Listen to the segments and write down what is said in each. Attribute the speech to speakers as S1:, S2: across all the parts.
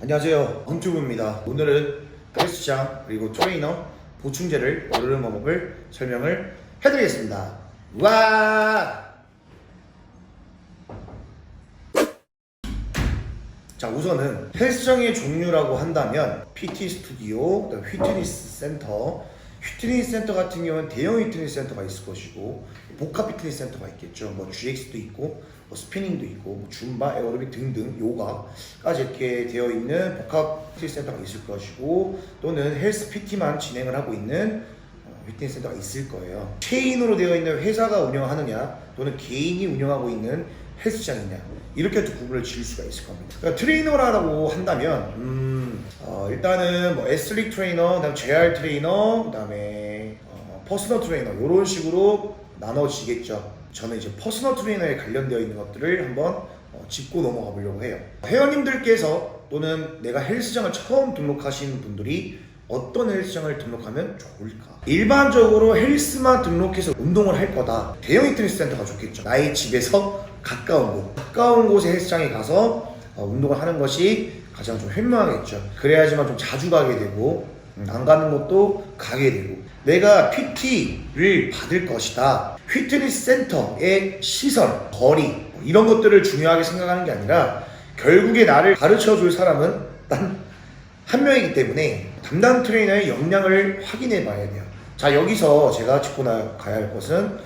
S1: 안녕하세요, 홈튜브입니다. 오늘은 헬스장 그리고 트레이너 보충제를 고르는 방법을 설명을 해드리겠습니다. 와! 자, 우선은 헬스장의 종류라고 한다면 PT 스튜디오, 휘트니스 센터, 휘트니스 센터 같은 경우는 대형 휘트니스 센터가 있을 것이고 복합 피트니스 센터가 있겠죠. 뭐 GX도 있고 뭐 스피닝도 있고 뭐 줌바, 에어로빅 등등 요가까지 이렇게 되어 있는 복합 피트니스 센터가 있을 것이고 또는 헬스 PT만 진행을 하고 있는 휘트니스 센터가 있을 거예요. 체인으로 되어 있는 회사가 운영하느냐 또는 개인이 운영하고 있는 헬스장이냐 이렇게 또 구분을 지을 수가 있을 겁니다. 그러니까 트레이너라고 한다면 일단은 뭐 애슬릭 트레이너, 그다음 JR 트레이너, 그다음에 퍼스널 트레이너 이런 식으로 나눠지겠죠. 저는 이제 퍼스널 트레이너에 관련되어 있는 것들을 한번 짚고 넘어가 보려고 해요. 회원님들께서 또는 내가 헬스장을 처음 등록하신 분들이 어떤 헬스장을 등록하면 좋을까? 일반적으로 헬스만 등록해서 운동을 할 거다. 대형 피트니스 센터가 좋겠죠. 나의 집에서 가까운 곳에 헬스장에 가서 운동을 하는 것이 가장 좀 현명하겠죠. 그래야지만 좀 자주 가게 되고 안 가는 것도 가게 되고 내가 PT를 받을 것이다. 피트니스 센터의 시설, 거리 이런 것들을 중요하게 생각하는 게 아니라 결국에 나를 가르쳐 줄 사람은 단 한 명이기 때문에 담당 트레이너의 역량을 확인해 봐야 돼요. 자, 여기서 제가 짚고 나가야 할 것은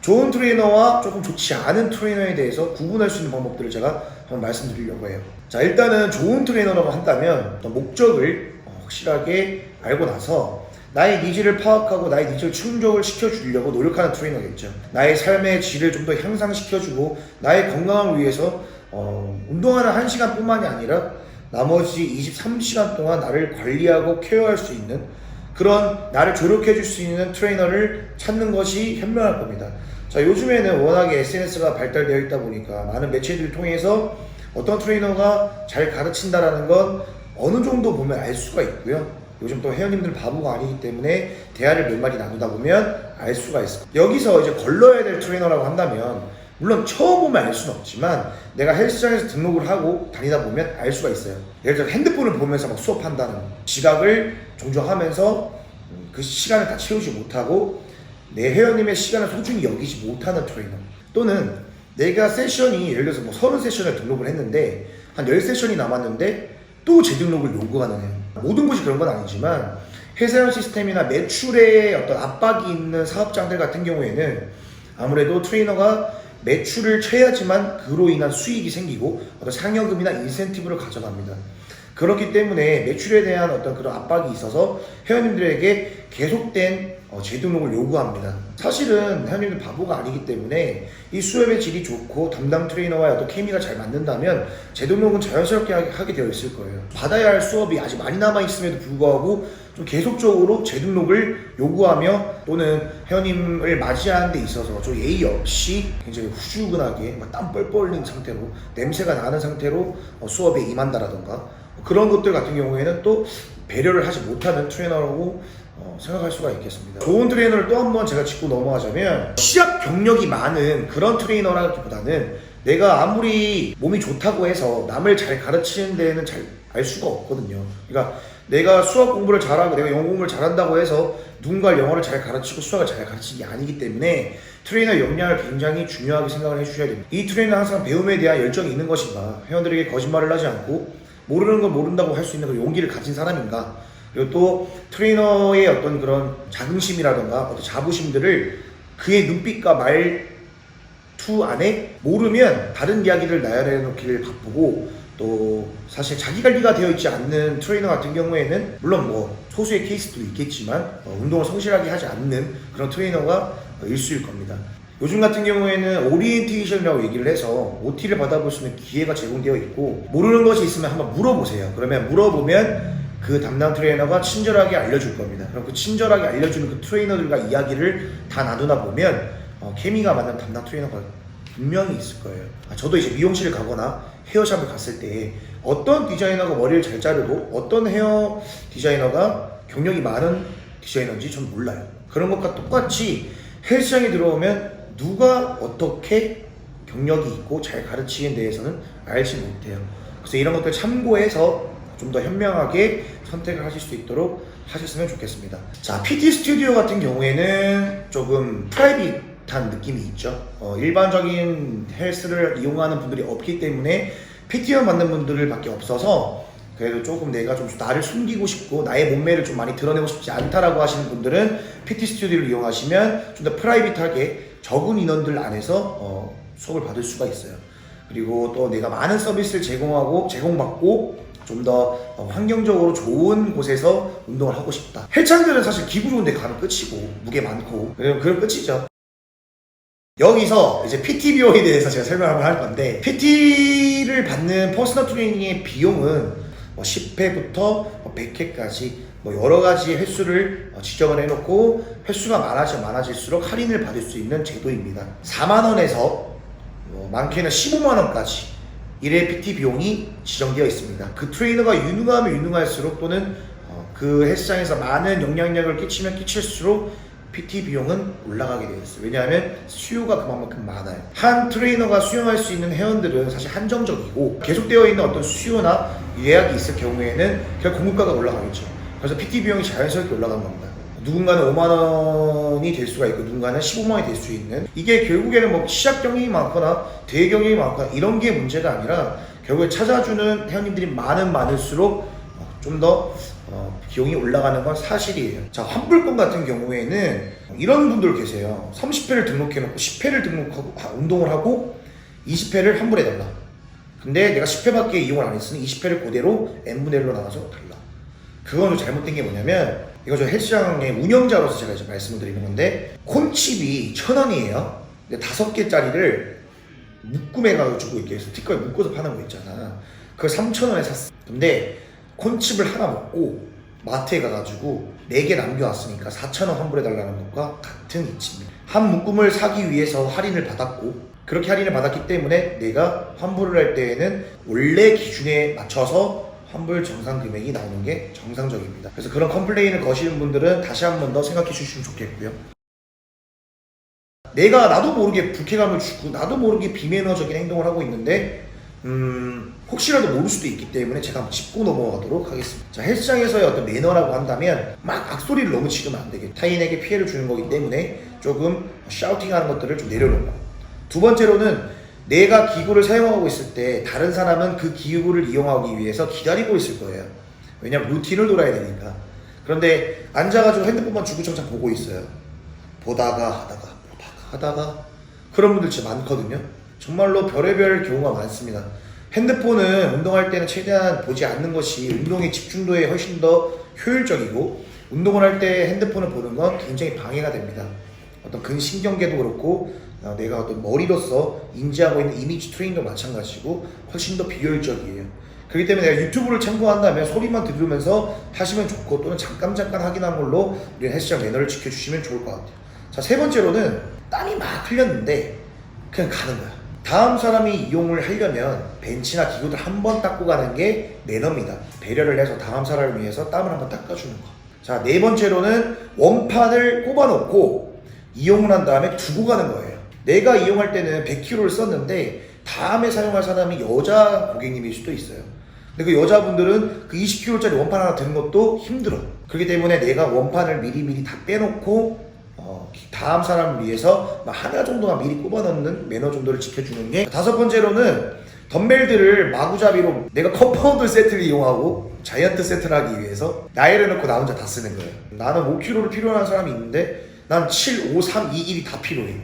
S1: 좋은 트레이너와 조금 좋지 않은 트레이너에 대해서 구분할 수 있는 방법들을 제가 한번 말씀드리려고 해요. 자, 일단은 좋은 트레이너라고 한다면 목적을 확실하게 알고 나서 나의 니즈를 파악하고 나의 니즈를 충족을 시켜주려고 노력하는 트레이너겠죠. 나의 삶의 질을 좀 더 향상시켜주고 나의 건강을 위해서 운동하는 1시간 뿐만이 아니라 나머지 23시간 동안 나를 관리하고 케어할 수 있는 그런 나를 조력해 줄 수 있는 트레이너를 찾는 것이 현명할 겁니다. 자, 요즘에는 워낙에 SNS가 발달되어 있다 보니까 많은 매체들을 통해서 어떤 트레이너가 잘 가르친다라는 건 어느 정도 보면 알 수가 있고요. 요즘 또 회원님들은 바보가 아니기 때문에 대화를 몇 마디 나누다 보면 알 수가 있어요. 여기서 이제 걸러야 될 트레이너라고 한다면 물론 처음 보면 알 수는 없지만 내가 헬스장에서 등록을 하고 다니다 보면 알 수가 있어요. 예를 들어 핸드폰을 보면서 막 수업한다는 지각을 종종 하면서 그 시간을 다 채우지 못하고 내 회원님의 시간을 소중히 여기지 못하는 트레이너, 또는 내가 세션이 예를 들어서 뭐 30세션을 등록을 했는데 한 10세션이 남았는데 또 재등록을 요구하는 애. 모든 곳이 그런 건 아니지만 회사형 시스템이나 매출에 어떤 압박이 있는 사업장들 같은 경우에는 아무래도 트레이너가 매출을 쳐야지만 그로 인한 수익이 생기고 어떤 상여금이나 인센티브를 가져갑니다. 그렇기 때문에 매출에 대한 어떤 그런 압박이 있어서 회원님들에게 계속된 재등록을 요구합니다. 사실은 회원님들 바보가 아니기 때문에 이 수업의 질이 좋고 담당 트레이너와의 어떤 케미가 잘 맞는다면 재등록은 자연스럽게 하게 되어 있을 거예요. 받아야 할 수업이 아직 많이 남아있음에도 불구하고 좀 계속적으로 재등록을 요구하며 또는 회원님을 맞이하는 데 있어서 좀 예의 없이 굉장히 후주근하게 땀 뻘뻘 흘린 상태로 냄새가 나는 상태로 수업에 임한다라던가 그런 것들 같은 경우에는 또 배려를 하지 못하는 트레이너라고 생각할 수가 있겠습니다. 좋은 트레이너를 또 한 번 제가 짚고 넘어가자면 시합 경력이 많은 그런 트레이너라기보다는 내가 아무리 몸이 좋다고 해서 남을 잘 가르치는 데는 잘 알 수가 없거든요. 그러니까 내가 수학 공부를 잘하고 내가 영어 공부를 잘한다고 해서 누군가 영어를 잘 가르치고 수학을 잘 가르치는 게 아니기 때문에 트레이너 역량을 굉장히 중요하게 생각을 해주셔야 됩니다. 이 트레이너는 항상 배움에 대한 열정이 있는 것인가, 회원들에게 거짓말을 하지 않고 모르는 걸 모른다고 할 수 있는 그 용기를 가진 사람인가, 그리고 또 트레이너의 어떤 그런 자긍심이라던가 어떤 자부심들을 그의 눈빛과 말투 안에 모르면 다른 이야기를 나열해 놓기를 바쁘고, 또 사실 자기 관리가 되어 있지 않는 트레이너 같은 경우에는 물론 뭐 소수의 케이스도 있겠지만 운동을 성실하게 하지 않는 그런 트레이너가 일수일 겁니다. 요즘 같은 경우에는 오리엔테이션이라고 얘기를 해서 OT를 받아볼 수 있는 기회가 제공되어 있고, 모르는 것이 있으면 한번 물어보세요. 그러면 물어보면 그 담당 트레이너가 친절하게 알려줄 겁니다. 그럼 그 친절하게 알려주는 그 트레이너들과 이야기를 다 나누다 보면 케미가 맞는 담당 트레이너가 분명히 있을 거예요. 저도 이제 미용실을 가거나 헤어샵을 갔을 때 어떤 디자이너가 머리를 잘 자르고 어떤 헤어 디자이너가 경력이 많은 디자이너인지 전 몰라요. 그런 것과 똑같이 헬스장에 들어오면 누가 어떻게 경력이 있고 잘 가르치는 데에서는 알지 못해요. 그래서 이런 것들 참고해서 좀 더 현명하게 선택을 하실 수 있도록 하셨으면 좋겠습니다. 자, PT 스튜디오 같은 경우에는 조금 프라이빗한 느낌이 있죠. 일반적인 헬스를 이용하는 분들이 없기 때문에 PT만 받는 분들 밖에 없어서 그래도 조금 내가 좀 나를 숨기고 싶고 나의 몸매를 좀 많이 드러내고 싶지 않다라고 하시는 분들은 PT 스튜디오를 이용하시면 좀 더 프라이빗하게 적은 인원들 안에서 수업을 받을 수가 있어요. 그리고 또 내가 많은 서비스를 제공받고 좀 더 환경적으로 좋은 곳에서 운동을 하고 싶다. 헬창들은 사실 기분 좋은 데 가면 끝이고 무게 많고 그럼 끝이죠. 여기서 이제 PT 비용에 대해서 제가 설명을 할 건데, PT를 받는 퍼스널 트레이닝의 비용은 10회부터 100회까지 여러 가지 횟수를 지정을 해놓고 횟수가 많아질수록 할인을 받을 수 있는 제도입니다. 4만원에서 많게는 15만원까지 1회 PT 비용이 지정되어 있습니다. 그 트레이너가 유능하면 유능할수록 또는 그 헬스장에서 많은 영향력을 끼치면 끼칠수록 PT 비용은 올라가게 되어 있어요. 왜냐하면 수요가 그만큼 많아요. 한 트레이너가 수용할 수 있는 회원들은 사실 한정적이고 계속되어 있는 어떤 수요나 예약이 있을 경우에는 결국 공급가가 올라가겠죠. 그래서 PT 비용이 자연스럽게 올라가는 겁니다. 누군가는 5만원이 될 수가 있고 누군가는 15만원이 될 수 있는, 이게 결국에는 시작 경력이 많거나 대회 경력이 많거나 이런 게 문제가 아니라 결국에 찾아주는 회원님들이 많을수록 좀 더 비용이 올라가는 건 사실이에요. 자, 환불권 같은 경우에는 이런 분들 계세요. 30회를 등록해놓고 10회를 등록하고 운동을 하고 20회를 환불해달라. 근데 내가 10회밖에 이용을 안 했으니 20회를 그대로 n분의 1로 나눠서 달라. 그건 좀 잘못된 게 뭐냐면, 이거 저 헬스장의 운영자로서 제가 이제 말씀을 드리는 건데, 콘칩이 1,000원이에요. 근데 5개짜리를 묶음해가지고 이렇게 스티커에 묶어서 파는 거 있잖아. 그걸 3,000원에 샀어. 근데 콘칩을 하나 먹고 마트에 가가지고 4개 남겨왔으니까 4,000원 환불해달라는 것과 같은 이치입니다. 한 묶음을 사기 위해서 할인을 받았고, 그렇게 할인을 받았기 때문에 내가 환불을 할 때에는 원래 기준에 맞춰서 환불 정상 금액이 나오는 게 정상적입니다. 그래서 그런 컴플레인을 거시는 분들은 다시 한 번 더 생각해 주시면 좋겠고요. 내가 나도 모르게 불쾌감을 주고 나도 모르게 비매너적인 행동을 하고 있는데 혹시라도 모를 수도 있기 때문에 제가 한번 짚고 넘어가도록 하겠습니다. 자, 헬스장에서의 어떤 매너라고 한다면 막 악소리를 너무 지르면 안 되겠죠. 타인에게 피해를 주는 거기 때문에 조금 샤우팅하는 것들을 좀 내려놓고, 두 번째로는 내가 기구를 사용하고 있을 때 다른 사람은 그 기구를 이용하기 위해서 기다리고 있을 거예요. 왜냐면 루틴을 돌아야 되니까. 그런데 앉아가지고 핸드폰만 주구장창 보고 있어요. 보다가 하다가 그런 분들 진짜 많거든요. 정말로 별의별 경우가 많습니다. 핸드폰은 운동할 때는 최대한 보지 않는 것이 운동의 집중도에 훨씬 더 효율적이고, 운동을 할 때 핸드폰을 보는 건 굉장히 방해가 됩니다. 어떤 근신경계도 그렇고 내가 어떤 머리로서 인지하고 있는 이미지 트레이닝도 마찬가지고 훨씬 더 비효율적이에요. 그렇기 때문에 내가 유튜브를 참고한다면 소리만 들으면서 하시면 좋고, 또는 잠깐 확인한 걸로 우리 헬스장 매너를 지켜주시면 좋을 것 같아요. 자, 세 번째로는 땀이 막 흘렸는데 그냥 가는 거야. 다음 사람이 이용을 하려면 벤치나 기구들 한 번 닦고 가는 게 매너입니다. 배려를 해서 다음 사람을 위해서 땀을 한번 닦아주는 거. 자, 네 번째로는 원판을 꼽아놓고 이용을 한 다음에 두고 가는 거예요. 내가 이용할 때는 100kg를 썼는데 다음에 사용할 사람이 여자 고객님일 수도 있어요. 근데 그 여자분들은 그 20kg짜리 원판 하나 드는 것도 힘들어. 그렇기 때문에 내가 원판을 미리 다 빼놓고 다음 사람을 위해서 하나 정도만 미리 꼽아넣는 매너 정도를 지켜주는 게. 다섯 번째로는 덤벨들을 마구잡이로 내가 컴파운드 세트를 이용하고 자이언트 세트를 하기 위해서 나열해 놓고 나 혼자 다 쓰는 거예요. 나는 5kg를 필요한 사람이 있는데 난 7, 5, 3, 2, 1이 다 필요해.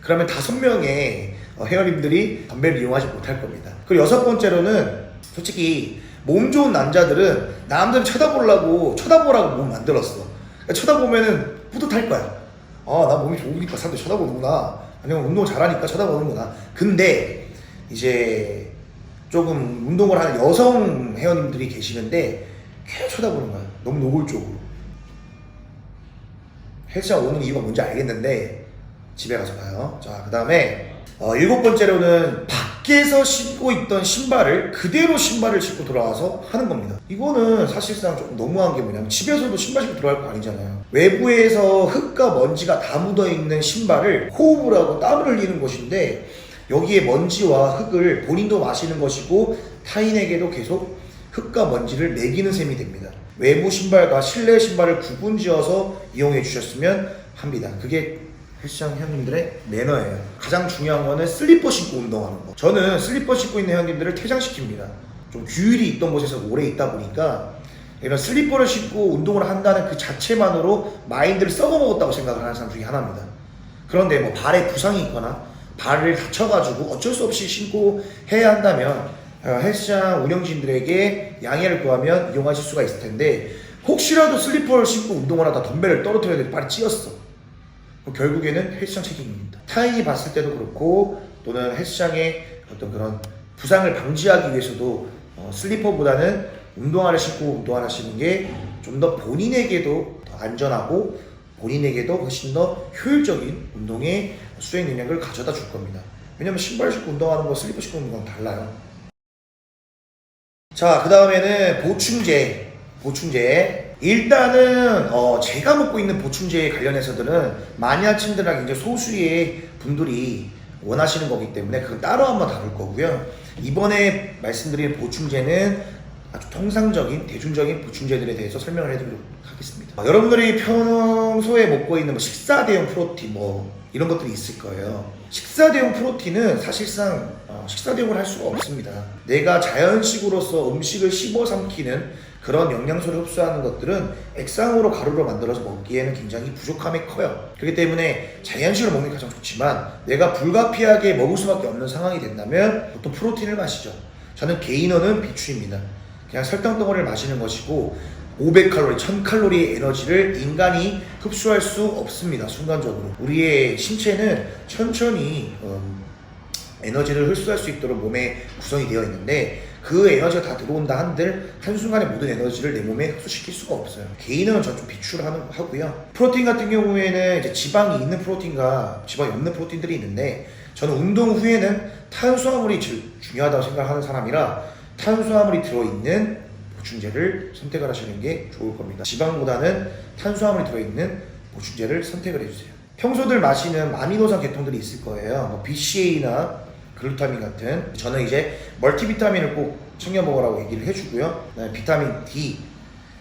S1: 그러면 5명의 회원님들이 덤벨을 이용하지 못할 겁니다. 그리고 여섯 번째로는 솔직히 몸 좋은 남자들은 남들 쳐다보라고 몸 만들었어. 그러니까 쳐다보면은 뿌듯할 거야. 나 몸이 좋으니까 사람들이 쳐다보는구나. 아니면 운동 잘하니까 쳐다보는구나. 근데 이제 조금 운동을 하는 여성 회원님들이 계시는데 계속 쳐다보는 거야. 너무 노골적으로. 헬스장 오는 이유가 뭔지 알겠는데 집에 가서 봐요. 자, 그 다음에 일곱 번째로는 밖에서 신고 있던 신발을 그대로 신발을 신고 돌아와서 하는 겁니다. 이거는 사실상 조금 너무한 게 뭐냐면, 집에서도 신발 신고 들어갈 거 아니잖아요. 외부에서 흙과 먼지가 다 묻어있는 신발을 호흡을 하고 땀을 흘리는 것인데, 여기에 먼지와 흙을 본인도 마시는 것이고 타인에게도 계속 흙과 먼지를 매기는 셈이 됩니다. 외부 신발과 실내 신발을 구분지어서 이용해 주셨으면 합니다. 그게 헬스장 회원님들의 매너예요. 가장 중요한 거는 슬리퍼 신고 운동하는 거. 저는 슬리퍼 신고 있는 회원님들을 퇴장시킵니다. 좀 규율이 있던 곳에서 오래 있다 보니까 이런 슬리퍼를 신고 운동을 한다는 그 자체만으로 마인드를 썩어먹었다고 생각을 하는 사람 중에 하나입니다. 그런데 뭐 발에 부상이 있거나 발을 다쳐가지고 어쩔 수 없이 신고 해야 한다면 헬스장 운영진들에게 양해를 구하면 이용하실 수가 있을 텐데, 혹시라도 슬리퍼를 신고 운동을 하다 덤벨을 떨어뜨렸는데 발이 찧었어. 결국에는 헬스장 책임입니다. 타인이 봤을 때도 그렇고 또는 헬스장의 어떤 그런 부상을 방지하기 위해서도 슬리퍼보다는 운동화를 신고 운동을 하시는 게 좀 더 본인에게도 더 안전하고 본인에게도 훨씬 더 효율적인 운동의 수행 능력을 가져다 줄 겁니다. 왜냐면 신발 신고 운동하는 거 슬리퍼 신고 운동은 달라요. 자, 그 다음에는 보충제. 일단은 제가 먹고 있는 보충제에 관련해서들은 마니아층들이랑 굉장히 소수의 분들이 원하시는 거기 때문에 그건 따로 한번 다룰 거고요. 이번에 말씀드린 보충제는 아주 통상적인 대중적인 보충제들에 대해서 설명을 해드리도록 하겠습니다. 여러분들이 평소에 먹고 있는 식사 대용 프로틴 이런 것들이 있을 거예요. 식사 대용 프로틴은 사실상 식사 대용을 할 수가 없습니다. 내가 자연식으로서 음식을 씹어 삼키는 그런 영양소를 흡수하는 것들은 액상으로 가루로 만들어서 먹기에는 굉장히 부족함이 커요. 그렇기 때문에 자연식으로 먹는 게 가장 좋지만 내가 불가피하게 먹을 수밖에 없는 상황이 된다면 보통 프로틴을 마시죠. 저는 게이너는 비추입니다. 그냥 설탕 덩어리를 마시는 것이고 500칼로리, 1000칼로리의 에너지를 인간이 흡수할 수 없습니다. 순간적으로. 우리의 신체는 천천히 에너지를 흡수할 수 있도록 몸에 구성이 되어 있는데 그 에너지가 다 들어온다 한들 한순간에 모든 에너지를 내 몸에 흡수시킬 수가 없어요. 개인은 전 좀 비추를 하고요. 프로틴 같은 경우에는 이제 지방이 있는 프로틴과 지방이 없는 프로틴들이 있는데, 저는 운동 후에는 탄수화물이 제일 중요하다고 생각하는 사람이라 탄수화물이 들어있는 보충제를 선택을 하시는 게 좋을 겁니다. 지방보다는 탄수화물이 들어있는 보충제를 선택을 해주세요. 평소들 마시는 아미노산 계통들이 있을 거예요. BCA나 글루타민 같은, 저는 이제 멀티비타민을 꼭 챙겨 먹으라고 얘기를 해주고요. 그다음에 비타민 D,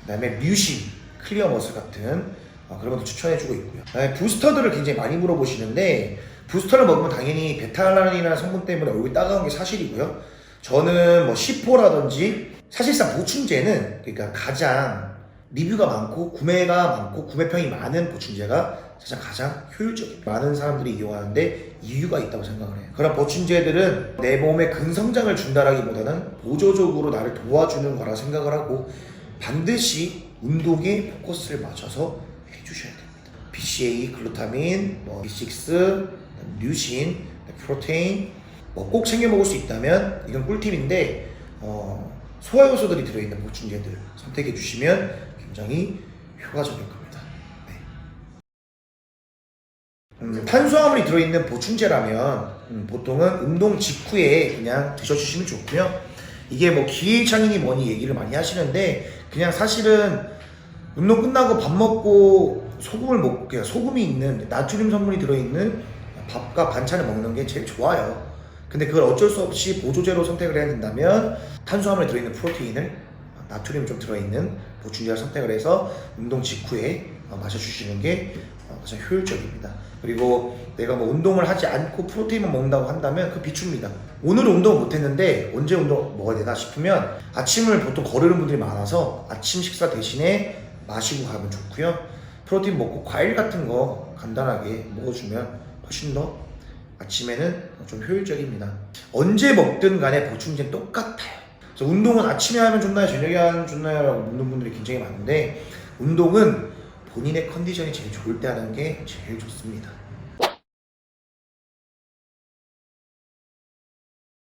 S1: 그다음에 뮤신, 클리어머슬 같은 그런 것도 추천해주고 있고요. 그다음에 부스터들을 굉장히 많이 물어보시는데, 부스터를 먹으면 당연히 베타알라닌이라는 성분 때문에 얼굴이 따가운 게 사실이고요. 저는 시포라든지 사실상 보충제는 그러니까 가장 리뷰가 많고 구매가 많고 구매평이 많은 보충제가 가장 효율적이에요. 많은 사람들이 이용하는데 이유가 있다고 생각을 해요. 그런 보충제들은 내 몸에 근성장을 준다라기보다는 보조적으로 나를 도와주는 거라 생각을 하고 반드시 운동에 포커스를 맞춰서 해주셔야 됩니다. BCA, 글루타민, B6, 류신, 프로테인 꼭 챙겨 먹을 수 있다면 이건 꿀팁인데, 소화 요소들이 들어있는 보충제들 선택해 주시면 굉장히 효과적일 겁니다. 네. 탄수화물이 들어있는 보충제라면 보통은 운동 직후에 그냥 드셔주시면 좋고요. 이게 기회창이니 뭐니 얘기를 많이 하시는데, 그냥 사실은 운동 끝나고 밥 먹고 소금을 먹고 그냥 소금이 있는 나트륨 성분이 들어있는 밥과 반찬을 먹는 게 제일 좋아요. 근데 그걸 어쩔 수 없이 보조제로 선택을 해야 된다면 탄수화물에 들어있는 프로테인을 나트륨 좀 들어있는 보충제를 선택을 해서 운동 직후에 마셔주시는 게 가장 효율적입니다. 그리고 내가 운동을 하지 않고 프로테인만 먹는다고 한다면 그 비추입니다. 오늘은 운동을 못했는데 언제 운동 먹어야 되나 싶으면 아침을 보통 거르는 분들이 많아서 아침 식사 대신에 마시고 가면 좋고요. 프로테인 먹고 과일 같은 거 간단하게 먹어주면 훨씬 더 아침에는 좀 효율적입니다. 언제 먹든 간에 보충제는 똑같아요. 그래서 운동은 아침에 하면 좋나요? 저녁에 하면 좋나요? 라고 묻는 분들이 굉장히 많은데, 운동은 본인의 컨디션이 제일 좋을 때 하는 게 제일 좋습니다.